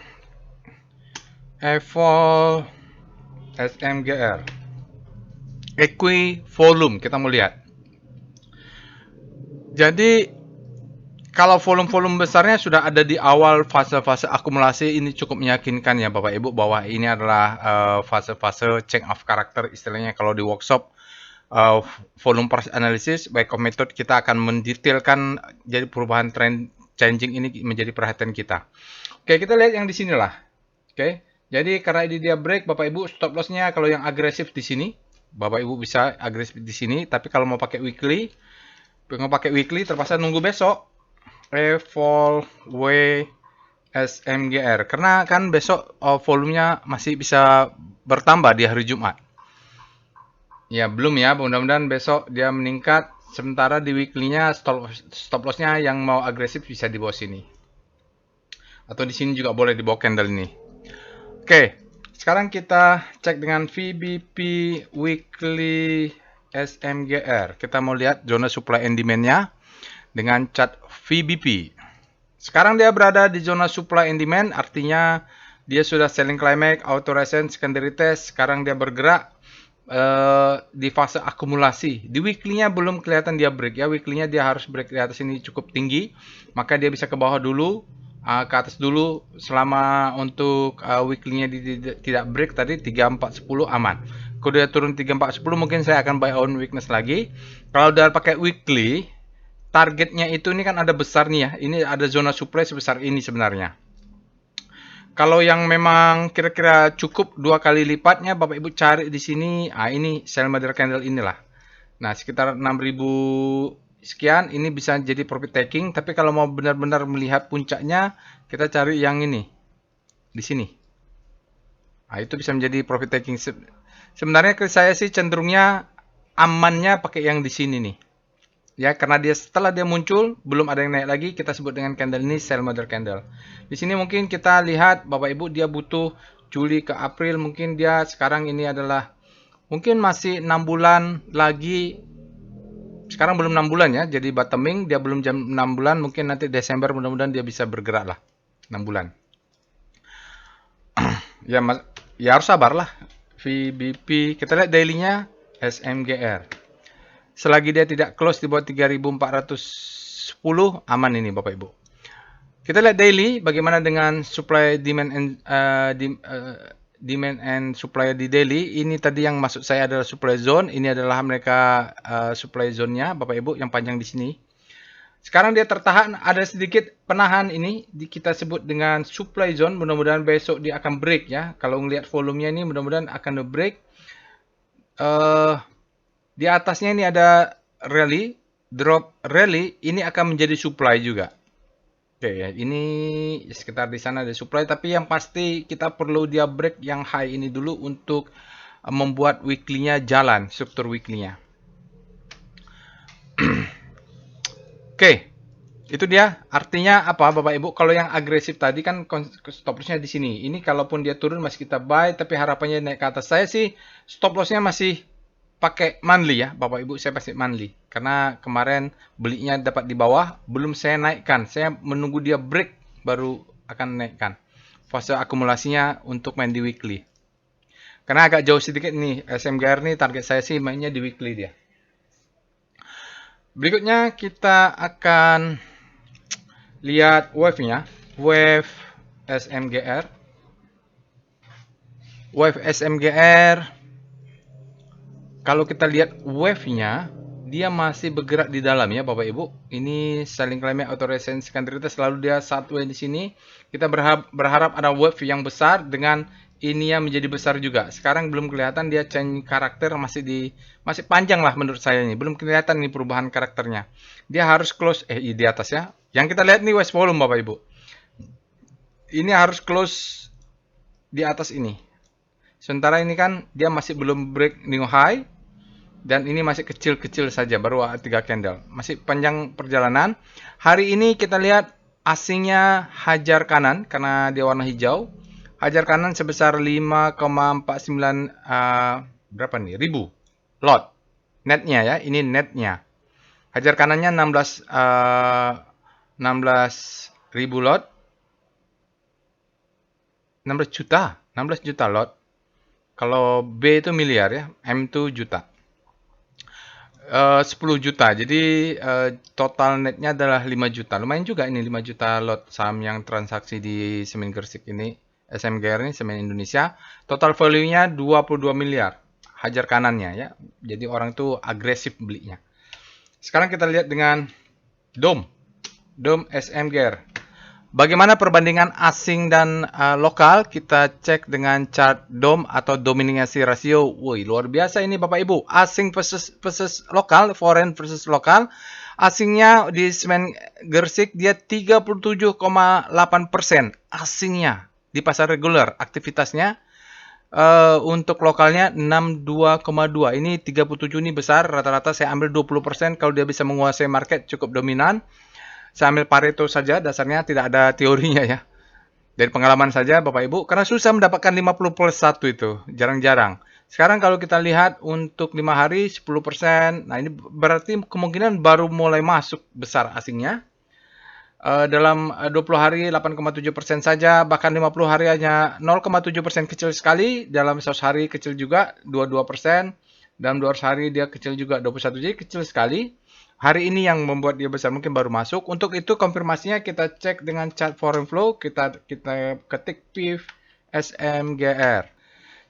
SMGR. Equi volume kita mau lihat. Jadi kalau volume-volume besarnya sudah ada di awal fase-fase akumulasi, ini cukup meyakinkan ya Bapak Ibu bahwa ini adalah fase-fase change of character, istilahnya kalau di workshop volume price analysis baik method kita akan mendetailkan jadi perubahan trend changing ini menjadi perhatian kita. Oke, kita lihat yang di sinilah. Oke. Jadi karena ini dia break Bapak Ibu, stop loss-nya kalau yang agresif di sini, Bapak Ibu bisa agresif di sini, tapi kalau mau pakai weekly terpaksa nunggu besok. Evol SMGR karena kan besok volumenya masih bisa bertambah di hari Jumat. Ya belum ya, mudah-mudahan besok dia meningkat. Sementara di weekly-nya stop loss-nya yang mau agresif bisa di bawah sini. Atau di sini juga boleh di bawah candle ini. Oke, sekarang kita cek dengan VBP weekly SMGR. Kita mau lihat zona supply and demand-nya dengan chart VBP. Sekarang dia berada di zona supply and demand, artinya dia sudah selling climax, auto reaction, secondary test. Sekarang dia bergerak di fase akumulasi. Di weekly-nya belum kelihatan dia break ya. Weekly-nya dia harus break di atas ini cukup tinggi, maka dia bisa ke bawah dulu, ke atas dulu. Selama untuk weekly-nya tidak break tadi 3410 aman. Kalau dia turun 3410 mungkin saya akan buy on weakness lagi. Kalau udah pakai weekly, targetnya itu ini kan ada besar nih ya. Ini ada zona supply sebesar ini sebenarnya. Kalau yang memang kira-kira cukup 2 kali lipatnya, Bapak Ibu cari di sini. Ini sell mother candle inilah. Nah, sekitar 6.000 sekian. Ini bisa jadi profit taking. Tapi kalau mau benar-benar melihat puncaknya, kita cari yang ini. Di sini. Itu bisa menjadi profit taking. Sebenarnya saya sih cenderungnya amannya pakai yang di sini nih. Ya, karena setelah dia muncul belum ada yang naik lagi, kita sebut dengan candle ini sell mother candle. Di sini mungkin kita lihat Bapak Ibu dia butuh Juli ke April, mungkin dia sekarang ini adalah mungkin masih 6 bulan lagi. Sekarang belum 6 bulan ya, jadi bottoming dia belum jam 6 bulan, mungkin nanti Desember mudah-mudahan dia bisa bergerak lah 6 bulan. Ya, ya harus sabar lah. VBP, kita lihat daily-nya SMGR. Selagi dia tidak close di bawah 3.410, aman ini Bapak Ibu. Kita lihat daily, bagaimana dengan supply demand and supply di daily. Ini tadi yang maksud saya adalah supply zone. Ini adalah mereka supply zone-nya, Bapak Ibu, yang panjang di sini. Sekarang dia tertahan, ada sedikit penahan ini, kita sebut dengan supply zone. Mudah-mudahan besok dia akan break ya. Kalau ngelihat volumenya ini, mudah-mudahan akan break. Di atasnya ini ada rally drop rally ini akan menjadi supply juga. Oke ya, ini sekitar di sana ada supply, tapi yang pasti kita perlu dia break yang high ini dulu untuk membuat weekly-nya jalan, struktur weekly-nya. Oke, itu dia. Artinya apa, Bapak Ibu? Kalau yang agresif tadi kan stop loss-nya di sini. Ini kalaupun dia turun masih kita buy, tapi harapannya naik ke atas. Saya sih stop loss-nya masih pakai monthly ya, Bapak Ibu. Saya pasti monthly. Karena kemarin belinya dapat di bawah, belum saya naikkan. Saya menunggu dia break baru akan naikkan. Fase akumulasinya untuk main di weekly. Karena agak jauh sedikit nih, SMGR nih target saya sih mainnya di weekly dia. Berikutnya kita akan lihat wave-nya. Wave SMGR. Wave SMGR. Kalau kita lihat wave-nya, dia masih bergerak di dalam ya Bapak Ibu. Ini selling climate auto resistance country selalu dia sideways di sini. Kita berharap ada wave yang besar dengan ini yang menjadi besar juga. Sekarang belum kelihatan dia change karakter, masih panjang lah menurut saya ini. Belum kelihatan nih perubahan karakternya. Dia harus close di atas ya. Yang kita lihat nih West volume Bapak Ibu. Ini harus close di atas ini. Sementara ini kan dia masih belum break new high dan ini masih kecil-kecil saja, baru 3 candle. Masih panjang perjalanan. Hari ini kita lihat asingnya hajar kanan karena dia warna hijau. Hajar kanan sebesar 5,49 berapa nih? Ribu lot. Netnya ya, ini netnya. Hajar kanannya 16 ribu lot. 16 juta lot. Kalau B itu miliar ya, M itu juta. 10 juta. Jadi total netnya adalah 5 juta. Lumayan juga ini 5 juta lot saham yang transaksi di Semen Gresik ini. SMGR ini Semen Indonesia. Total value-nya 22 miliar. Hajar kanannya ya. Jadi orang itu agresif belinya. Sekarang kita lihat dengan DOM. DOM SMGR. Bagaimana perbandingan asing dan lokal? Kita cek dengan chart DOM atau dominasi rasio. Woi, luar biasa ini Bapak Ibu. Asing versus lokal, foreign versus lokal. Asingnya di Semen Gresik dia 37,8%. Asingnya di pasar reguler aktivitasnya. Untuk lokalnya 62,2. Ini 37 ini besar. Rata-rata saya ambil 20%. Kalau dia bisa menguasai market cukup dominan. Saya ambil Pareto saja, dasarnya tidak ada teorinya ya. Dari pengalaman saja Bapak Ibu, karena susah mendapatkan 50+1 itu, jarang-jarang. Sekarang kalau kita lihat untuk 5 hari 10%, nah ini berarti kemungkinan baru mulai masuk besar asingnya. Dalam 20 hari 8,7% saja, bahkan 50 hari hanya 0,7% kecil sekali, dalam 100 hari kecil juga 22%, dalam 200 hari dia kecil juga 21%, jadi kecil sekali. Hari ini yang membuat dia besar mungkin baru masuk. Untuk itu konfirmasinya kita cek dengan chart foreign flow. Kita ketik PIF SMGR.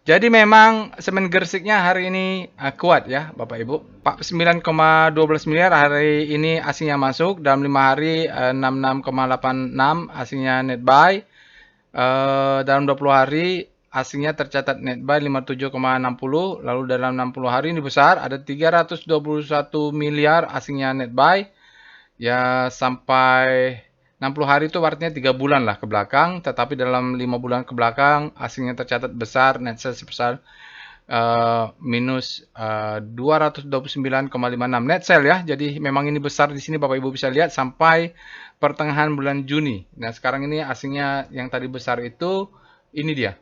Jadi memang Semen Gresik-nya hari ini kuat ya Bapak Ibu. 9,12 miliar hari ini asingnya masuk. Dalam 5 hari 66,86 asingnya net buy. Dalam 20 hari asingnya tercatat net buy 57,60, lalu dalam 60 hari ini besar ada 321 miliar asingnya net buy. Ya sampai 60 hari itu artinya 3 bulan lah ke belakang, tetapi dalam 5 bulan ke belakang asingnya tercatat besar, net sales sebesar minus 229,56 net sale ya. Jadi memang ini besar di sini Bapak Ibu bisa lihat sampai pertengahan bulan Juni. Nah, sekarang ini asingnya yang tadi besar itu ini dia.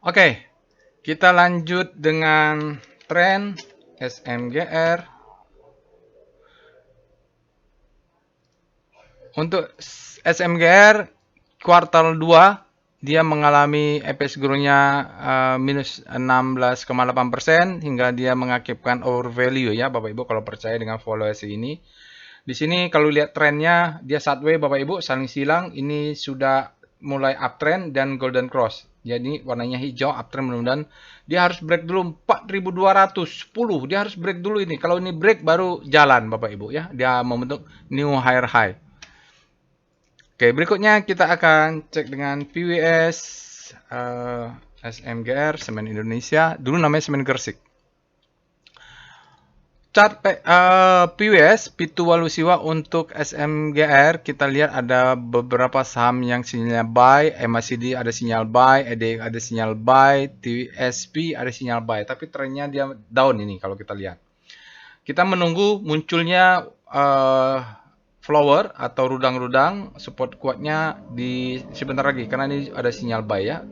Oke, kita lanjut dengan tren SMGR. Untuk SMGR kuartal 2 dia mengalami EPS growth-nya minus 16,8% hingga dia mengakibatkan overvalue ya Bapak Ibu kalau percaya dengan valuasi ini. Di sini kalau lihat trennya dia sideways Bapak Ibu saling silang, ini sudah mulai uptrend dan golden cross. Jadi warnanya hijau uptrend, mudah-mudahan dia harus break dulu 4.210. Dia harus break dulu ini. Kalau ini break baru jalan Bapak Ibu ya. Dia membentuk new higher high. Oke, berikutnya kita akan cek dengan PWS SMGR Semen Indonesia. Dulu namanya Semen Gresik. chart PWS, Pitu Walusiwa untuk SMGR, kita lihat ada beberapa saham yang sinyal buy, MACD ada sinyal buy, EDX ada sinyal buy, TSP ada sinyal buy, tapi trennya dia down ini kalau kita lihat. Kita menunggu munculnya flower atau rudang-rudang, support kuatnya di sebentar lagi, karena ini ada sinyal buy ya.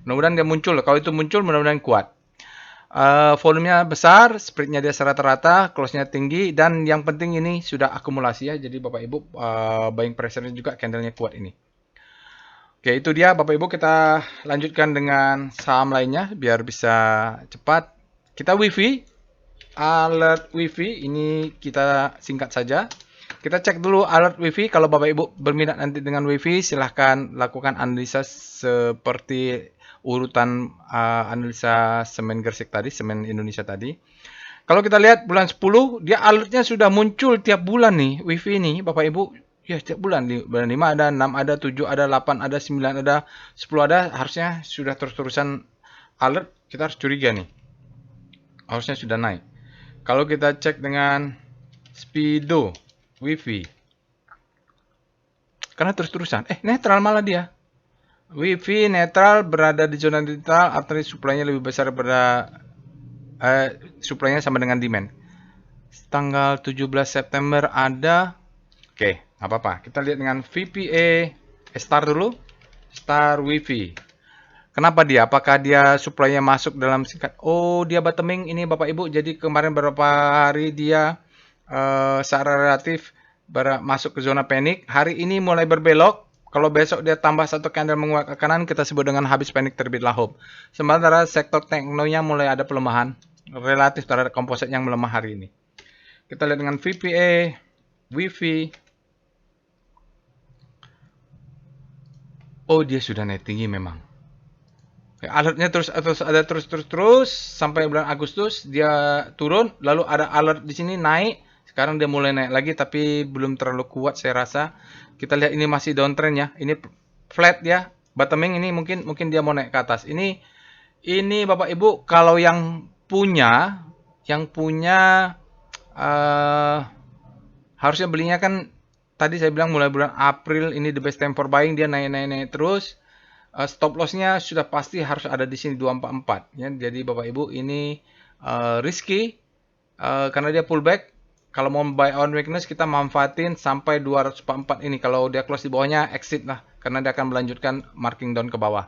Mudah-mudahan dia muncul, kalau itu muncul mudah-mudahan kuat. Volumenya besar, spreadnya dia rata-rata, close-nya tinggi, dan yang penting ini sudah akumulasi ya. Jadi Bapak Ibu buying pressure-nya juga candle-nya kuat ini. Oke, itu dia Bapak Ibu, kita lanjutkan dengan saham lainnya biar bisa cepat. Kita WiFi, alert WiFi, ini kita singkat saja. Kita cek dulu alert WiFi. Kalau Bapak Ibu berminat nanti dengan WiFi, silahkan lakukan analisa seperti urutan analisa semen Gresik tadi, semen Indonesia tadi. Kalau kita lihat bulan 10, dia alertnya sudah muncul tiap bulan nih, WiFi ini, Bapak Ibu. Ya, setiap bulan. Di bulan 5 ada, 6 ada, 7 ada, 8 ada, 9 ada, 10 ada. Harusnya sudah terus-terusan alert, kita harus curiga nih. Harusnya sudah naik. Kalau kita cek dengan Speedo WiFi, karena terus-terusan, netral malah dia. WiFi netral, berada di zona netral, artinya supply-nya lebih besar daripada supply-nya sama dengan demand. Tanggal 17 September ada. Oke, nggak apa-apa. Kita lihat dengan VPA Star dulu. Star WiFi. Kenapa dia? Apakah dia supply-nya masuk dalam singkat? Oh, dia bottoming ini Bapak Ibu. Jadi kemarin beberapa hari dia secara relatif masuk ke zona panik. Hari ini mulai berbelok. Kalau besok dia tambah satu candle menguat ke kanan, kita sebut dengan habis panik terbitlah hope. Sementara sektor teknonya mulai ada pelemahan relatif terhadap komposit yang melemah hari ini. Kita lihat dengan VPA, WiFi. Oh, dia sudah naik tinggi memang. Alertnya terus sampai bulan Agustus dia turun, lalu ada alert di sini naik. Sekarang dia mulai naik lagi, tapi belum terlalu kuat saya rasa. Kita lihat ini masih downtrend ya. Ini flat ya, bottoming ini mungkin dia mau naik ke atas. Ini Bapak Ibu, kalau yang punya harusnya belinya kan tadi saya bilang mulai bulan April ini the best time for buying, dia naik terus. Stop loss-nya sudah pasti harus ada di sini 244 ya. Jadi Bapak Ibu ini risky karena dia pullback. Kalau mau buy on weakness kita manfaatin sampai 244 ini. Kalau dia close di bawahnya exit lah, karena dia akan melanjutkan marking down ke bawah.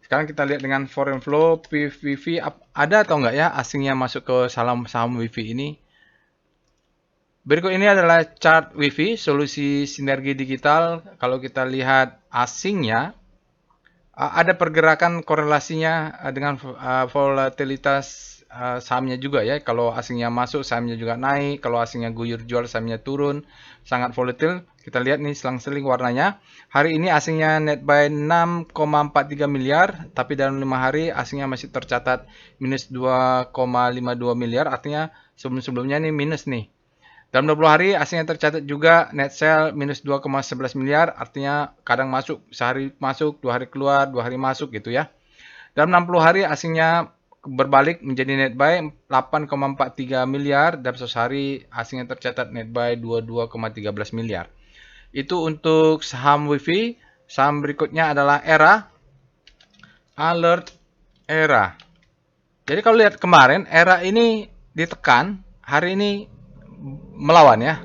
Sekarang kita lihat dengan foreign flow PVV, ada atau enggak ya asingnya masuk ke saham WiFi ini. Berikut ini adalah chart WiFi, solusi sinergi digital. Kalau kita lihat asingnya, ada pergerakan korelasinya dengan volatilitas sahamnya juga ya. Kalau asingnya masuk, sahamnya juga naik. Kalau asingnya guyur jual, sahamnya turun. Sangat volatil. Kita lihat nih selang-seling warnanya. Hari ini asingnya net buy 6,43 miliar. Tapi dalam 5 hari asingnya masih tercatat minus 2,52 miliar. Artinya sebelum-sebelumnya ini minus nih. Dalam 20 hari asingnya tercatat juga net sell minus 2,11 miliar. Artinya kadang masuk, sehari masuk, 2 hari keluar, 2 hari masuk gitu ya. Dalam 60 hari asingnya berbalik menjadi net buy 8,43 miliar. Dalam 1 hari asingnya tercatat net buy 22,13 miliar. Itu untuk saham WiFi. Saham berikutnya adalah ERA. Alert ERA. Jadi kalau lihat kemarin ERA ini ditekan, hari ini melawan ya.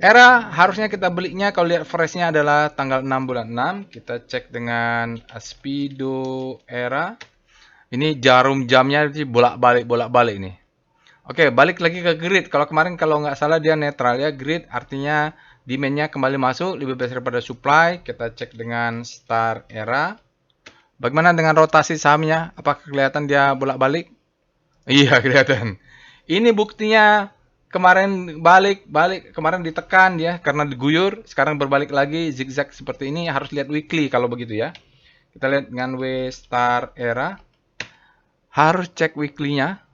ERA harusnya kita belinya kalau lihat fresh-nya adalah tanggal 6 bulan 6. Kita cek dengan Speedo ERA. Ini jarum jamnya bolak-balik nih. Oke, balik lagi ke grid. Kalau kemarin kalau nggak salah dia netral ya. Grid artinya demand-nya kembali masuk lebih besar daripada supply. Kita cek dengan Star ERA. Bagaimana dengan rotasi sahamnya? Apakah kelihatan dia bolak-balik? Iya, kelihatan. Ini buktinya kemarin kemarin ditekan ya karena diguyur, sekarang berbalik lagi zigzag seperti ini. Harus lihat weekly kalau begitu ya. Kita lihat dengan W Star ERA. Harus cek weekly-nya.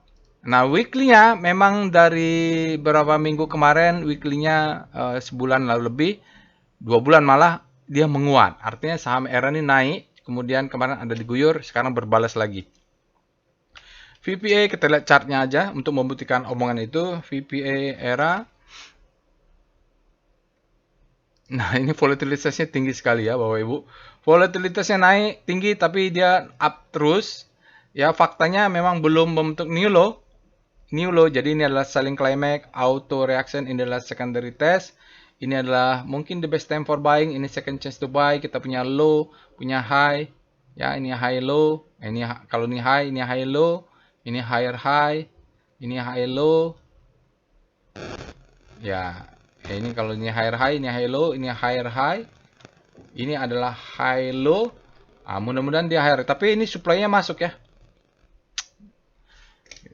Nah, weekly-nya memang dari beberapa minggu kemarin weekly-nya sebulan lalu lebih, 2 bulan malah dia menguat. Artinya saham ERA ini naik, kemudian kemarin ada diguyur, sekarang berbalas lagi. VPA kita lihat chartnya aja untuk membuktikan omongan itu. VPA era. Nah, ini volatilitasnya tinggi sekali ya, Bapak Ibu. Volatilitasnya naik tinggi tapi dia up terus. Ya, faktanya memang belum membentuk new low. New low, jadi ini adalah selling climax, auto reaction, ini adalah secondary test. Ini adalah mungkin the best time for buying, ini second chance to buy. Kita punya low, punya high. Ya, ini high low. Ini kalau ini high low. Ini higher high. Ini high low. Ya, ini kalau ini higher high, ini high low, ini higher high. Ini adalah high low. Mudah-mudahan dia higher. Tapi ini supply-nya masuk ya.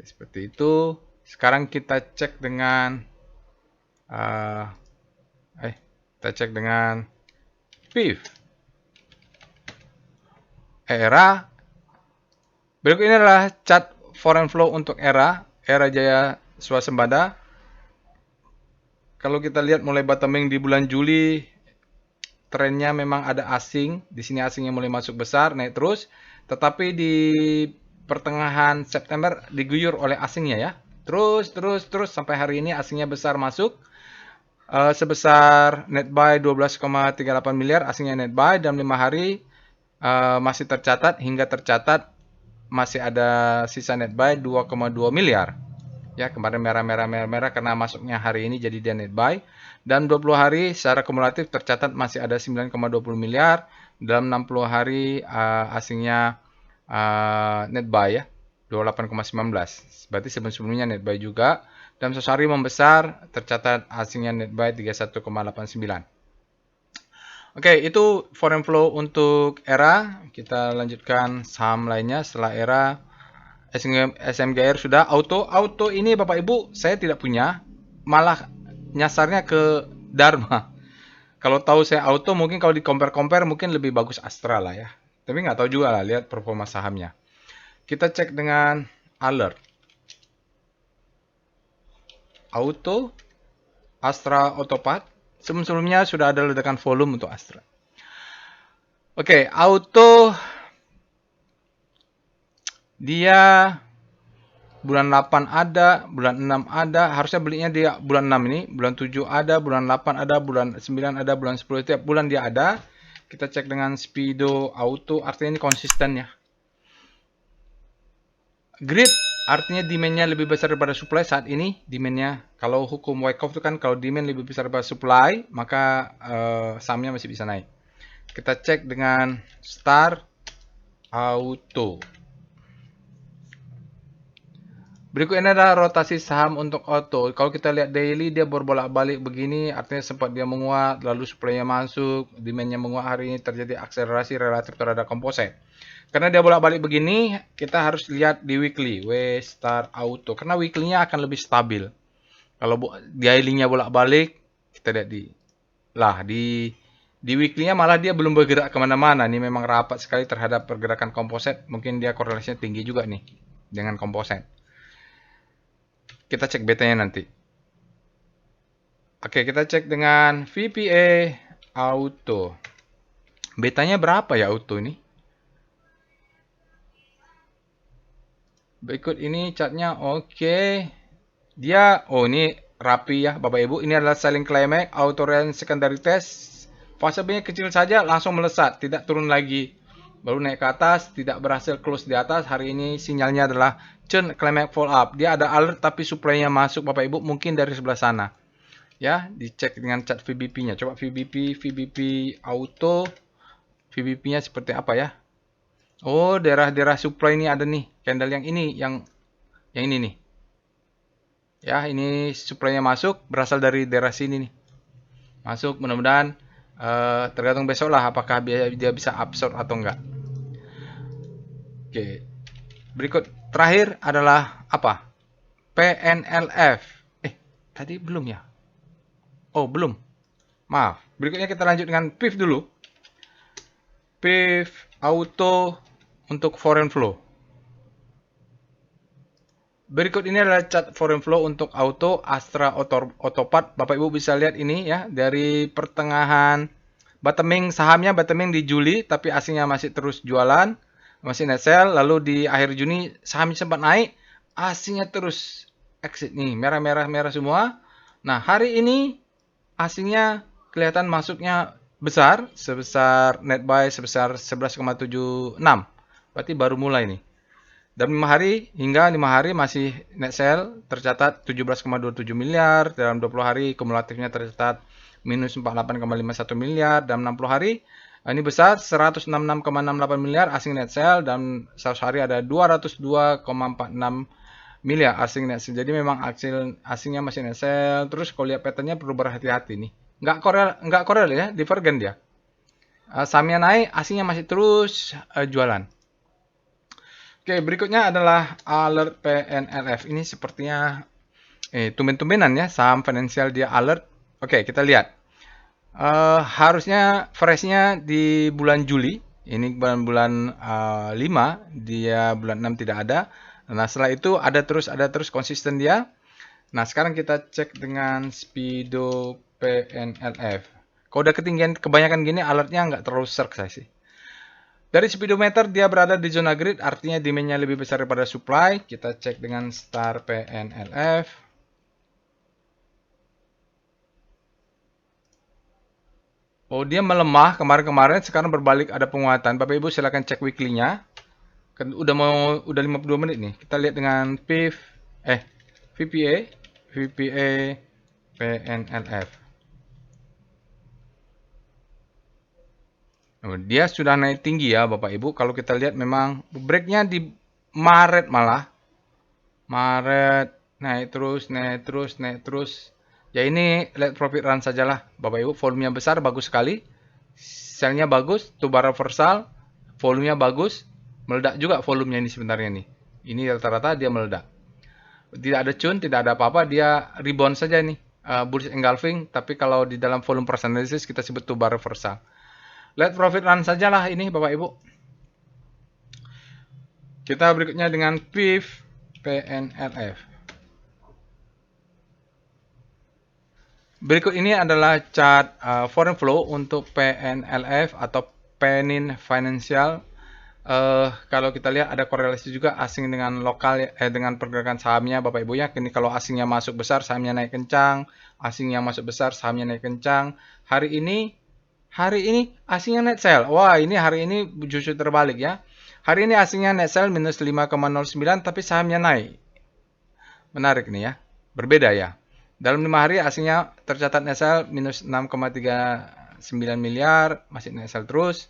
Seperti itu. Sekarang kita cek dengan PIF. Era. Berikut ini adalah chart foreign flow untuk era Jaya Swasembada. Kalau kita lihat mulai bottoming di bulan Juli, trennya memang ada asing. Di sini asingnya mulai masuk besar, naik terus. Tetapi di pertengahan September diguyur oleh asingnya ya. Terus sampai hari ini asingnya besar masuk. Sebesar net buy 12,38 miliar asingnya net buy dalam 5 hari masih tercatat masih ada sisa net buy 2,2 miliar. Ya, kemarin merah karena masuknya hari ini jadi dia net buy. Dan 20 hari secara kumulatif tercatat masih ada 9,20 miliar. Dalam 60 hari asingnya net buy ya, 28,19. Berarti sebelumnya net buy juga. Dalam 1 hari membesar tercatat asingnya net buy 31,89. Oke, itu foreign flow untuk era. Kita lanjutkan saham lainnya setelah era. SMGR sudah. Auto ini Bapak Ibu saya tidak punya. Malah nyasarnya ke Dharma. Kalau tahu saya auto mungkin kalau di compare mungkin lebih bagus Astra lah ya. Tapi nggak tahu juga lah, lihat performa sahamnya. Kita cek dengan alert. Auto, Astra Otopat. Sebelumnya sudah ada ledakan volume untuk Astra. Oke, auto dia bulan 8 ada, bulan 6 ada, harusnya belinya dia bulan 6 ini, bulan 7 ada, bulan 8 ada, bulan 9 ada, bulan 10, tiap bulan dia ada. Kita cek dengan Speedo Auto, artinya ini konsisten ya. Grid, artinya demand-nya lebih besar daripada supply saat ini. Demand-nya, kalau hukum Wyckoff itu kan kalau demand lebih besar daripada supply, maka sahamnya masih bisa naik. Kita cek dengan Star Auto. Berikut ini adalah rotasi saham untuk auto. Kalau kita lihat daily dia berbolak-balik begini, artinya sempat dia menguat, lalu supply-nya masuk, demand-nya menguat, hari ini terjadi akselerasi relatif terhadap komposit. Karena dia bolak-balik begini, kita harus lihat di weekly, Star Auto. Karena weekly-nya akan lebih stabil. Kalau daily-nya bolak-balik, kita lihat di weekly-nya malah dia belum bergerak kemana-mana. Ini memang rapat sekali terhadap pergerakan komposit. Mungkin dia korelasinya tinggi juga nih dengan komposit. Kita cek betanya nanti. Oke, kita cek dengan VPA Auto. Betanya berapa ya Auto ini? Berikut ini chartnya. Oke. Dia, ini rapi ya Bapak Ibu. Ini adalah selling climax, auto range secondary test. Fase B-nya kecil saja, langsung melesat. Tidak turun lagi. Baru naik ke atas, tidak berhasil close di atas. Hari ini sinyalnya adalah churn climax fall up. Dia ada alert tapi supply-nya masuk Bapak Ibu mungkin dari sebelah sana. Ya, dicek dengan chart VBP-nya. Coba VBP Auto. VBP-nya seperti apa ya? Oh, daerah-daerah supply ini ada nih. Candle yang ini, yang ini nih. Ya, ini supply-nya masuk, berasal dari daerah sini nih. Masuk, mudah-mudahan tergantung besok lah apakah dia bisa absorb atau enggak. Oke. Berikut terakhir adalah apa? PNLF. Tadi belum ya? Oh, belum. Maaf. Berikutnya kita lanjut dengan PIF dulu. PIF Auto untuk foreign flow. Berikut ini adalah chart foreign flow untuk auto Astra Otopat. Bapak Ibu bisa lihat ini ya, dari pertengahan bottoming sahamnya bottoming di Juli, tapi asingnya masih terus jualan, masih net sell. Lalu di akhir Juni sahamnya sempat naik, asingnya terus exit nih, merah semua. Nah, hari ini asingnya kelihatan masuknya besar, sebesar net buy sebesar 11,76. Berarti baru mulai nih. Dalam 5 hari hingga 5 hari masih net sell tercatat 17,27 miliar, dalam 20 hari kumulatifnya tercatat minus 48,51 miliar, dalam 60 hari ini besar 166,68 miliar asing net sell, dan 100 hari ada 202,46 miliar asing net sell. Jadi memang asingnya masih net sell. Terus kalau lihat patternnya perlu berhati-hati nih. Nggak korel ya, divergen dia. Sahamnya naik, asingnya masih terus jualan. Oke, berikutnya adalah alert PNLF. Ini sepertinya tumben-tumbenan ya saham finansial dia alert. Oke, kita lihat. Harusnya freshnya di bulan Juli. Ini bulan 5, dia bulan 6 tidak ada. Nah, setelah itu ada terus konsisten dia. Nah, sekarang kita cek dengan Speedo PNLF. Kalau udah ketinggian kebanyakan gini, alertnya nggak terlalu serk saya sih. Dari speedometer dia berada di zona grid, artinya demand-nya lebih besar daripada supply. Kita cek dengan star PNLF. Oh, dia melemah kemarin-kemarin, sekarang berbalik ada penguatan. Bapak Ibu silakan cek weekly-nya. Kan udah 52 menit nih. Kita lihat dengan VPA PNLF. Dia sudah naik tinggi ya Bapak Ibu. Kalau kita lihat memang breaknya di Maret malah. Maret naik terus. Ya ini let profit run sajalah Bapak Ibu. Volumenya besar, bagus sekali. Selnya bagus, tubar reversal, volumenya bagus. Meledak juga volumenya ini sebenarnya nih. Ini rata-rata dia meledak. Tidak ada cun, tidak ada apa-apa, dia rebound saja nih. Bullish engulfing, tapi kalau di dalam volume price analysis kita sebut tubar reversal. Let profit run sajalah ini Bapak Ibu. Kita berikutnya dengan PIF PNLF. Berikut ini adalah chart foreign flow untuk PNLF atau Penin Financial. Kalau kita lihat ada korelasi juga asing dengan lokal dengan pergerakan sahamnya Bapak Ibu ya. Ini kalau asingnya masuk besar sahamnya naik kencang, asingnya masuk besar sahamnya naik kencang. Hari ini asingnya net sell. Wah, ini hari ini justru terbalik ya. Hari ini asingnya net sell minus 5,09 tapi sahamnya naik. Menarik nih ya. Berbeda ya. Dalam 5 hari asingnya tercatat net sell minus 6,39 miliar, masih net sell terus.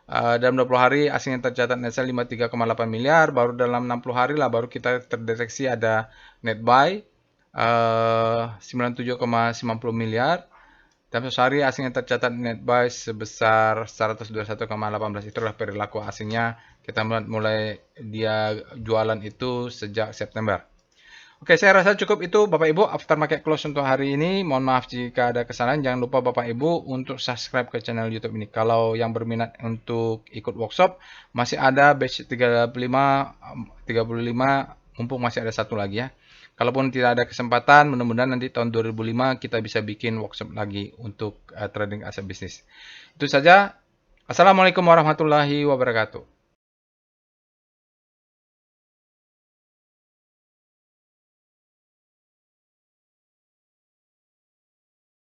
Dalam 20 hari asingnya tercatat net sell 53,8 miliar, baru dalam 60 hari lah baru kita terdeteksi ada net buy 97,90 miliar. Dalam sehari asingnya tercatat net buy sebesar 121,18. Itulah perilaku asingnya. Kita mulai dia jualan itu sejak September. Oke, saya rasa cukup itu Bapak Ibu aftermarket close untuk hari ini. Mohon maaf jika ada kesalahan. Jangan lupa Bapak Ibu untuk subscribe ke channel YouTube ini. Kalau yang berminat untuk ikut workshop, masih ada batch 35 mumpung masih ada satu lagi ya. Kalaupun tidak ada kesempatan, mudah-mudahan nanti tahun 2005 kita bisa bikin workshop lagi untuk trading aset bisnis. Itu saja. Assalamualaikum warahmatullahi wabarakatuh.